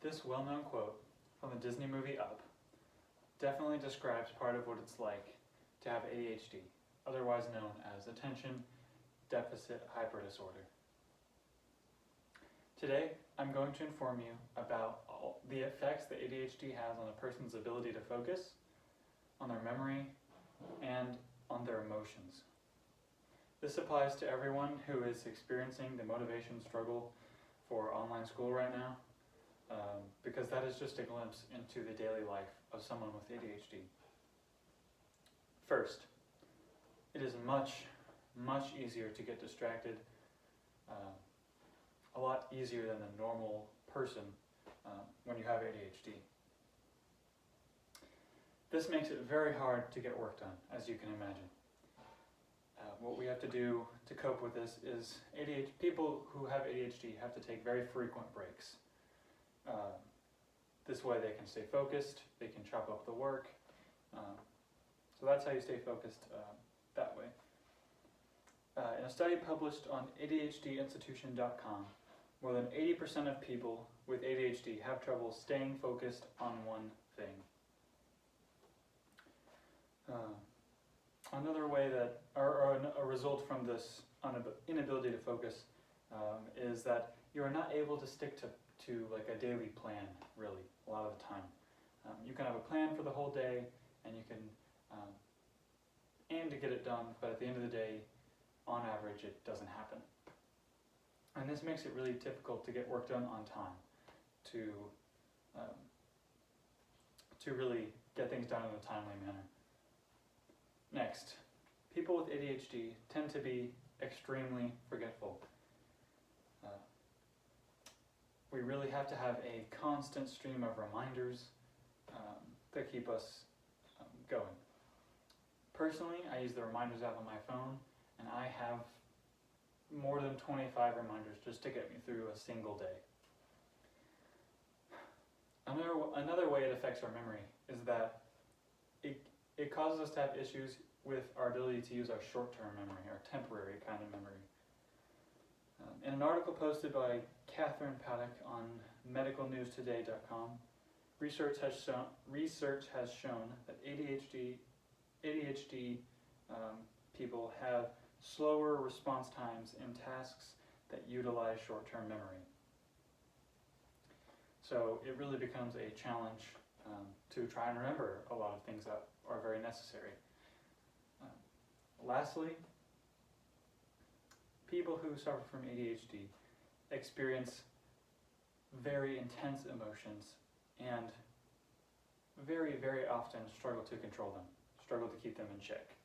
This well-known quote from the Disney movie Up definitely describes part of what it's like to have ADHD, otherwise known as Attention Deficit Hyperdisorder. Today, I'm going to inform you about the effects that ADHD has on a person's ability to focus, on their memory, and on their emotions. This applies to everyone who is experiencing the motivation struggle for online school right now, because that is just a glimpse into the daily life of someone with ADHD. First, it is much easier to get distracted, a lot easier than a normal person when you have ADHD. This makes it very hard to get work done, as you can imagine. What we have to do to cope with this is people who have ADHD have to take very frequent breaks. This way they can stay focused, they can chop up the work. So that's how you stay focused that way. In a study published on ADHDinstitution.com, more than 80% of people with ADHD have trouble staying focused on one thing. Another way that, or a result from this inability to focus is that you are not able to stick to like a daily plan, really, a lot of the time. You can have a plan for the whole day, and you can aim to get it done, but at the end of the day, on average, it doesn't happen. And this makes it really difficult to get work done on time, to really get things done in a timely manner. Next, people with ADHD tend to be extremely forgetful. We really have to have a constant stream of reminders that keep us going. Personally, I use the reminders app on my phone, and I have more than 25 reminders just to get me through a single day. Another way it affects our memory is that it causes us to have issues with our ability to use our short-term memory, our temporary kind of memory. In an article posted by Catherine Paddock on medicalnewstoday.com, research has shown that ADHD people have slower response times in tasks that utilize short-term memory. So it really becomes a challenge to try and remember a lot of things that are very necessary. Lastly, people who suffer from ADHD experience very intense emotions and very often struggle to control them, struggle to keep them in check.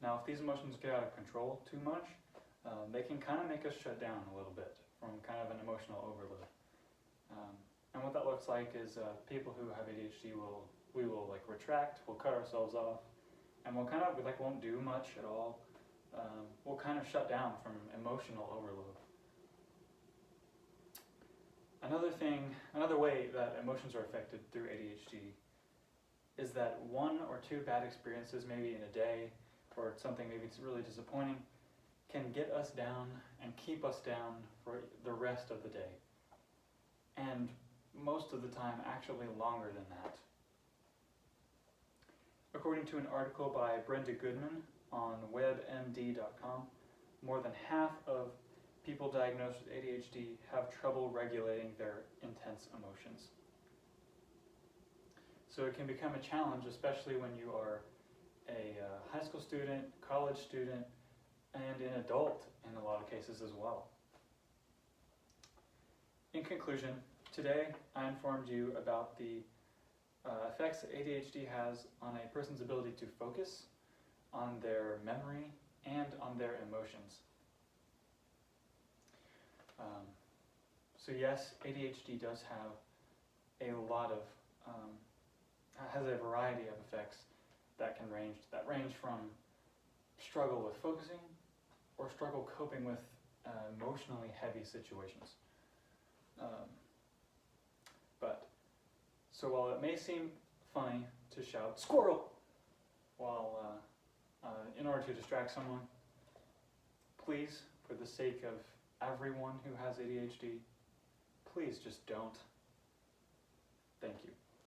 Now, if these emotions get out of control too much, they can kind of make us shut down a little bit from kind of an emotional overload. And what that looks like is people who have ADHD we will like retract, we'll cut ourselves off, and we'll kind of won't do much at all. We'll kind of shut down from emotional overload. Another way that emotions are affected through ADHD is that one or two bad experiences, maybe in a day, or something maybe it's really disappointing, can get us down and keep us down for the rest of the day. And most of the time, actually longer than that. According to an article by Brenda Goodman on webmd.com, more than half of people diagnosed with ADHD have trouble regulating their intense emotions. So it can become a challenge, especially when you are a high school student, college student, and an adult in a lot of cases as well. In conclusion, today I informed you about the effects that ADHD has on a person's ability to focus, on their memory, and on their emotions. So yes, ADHD does have has a variety of effects that range from struggle with focusing or struggle coping with emotionally heavy situations. So while it may seem funny to shout "squirrel" while in order to distract someone, please, for the sake of everyone who has ADHD, please just don't. Thank you.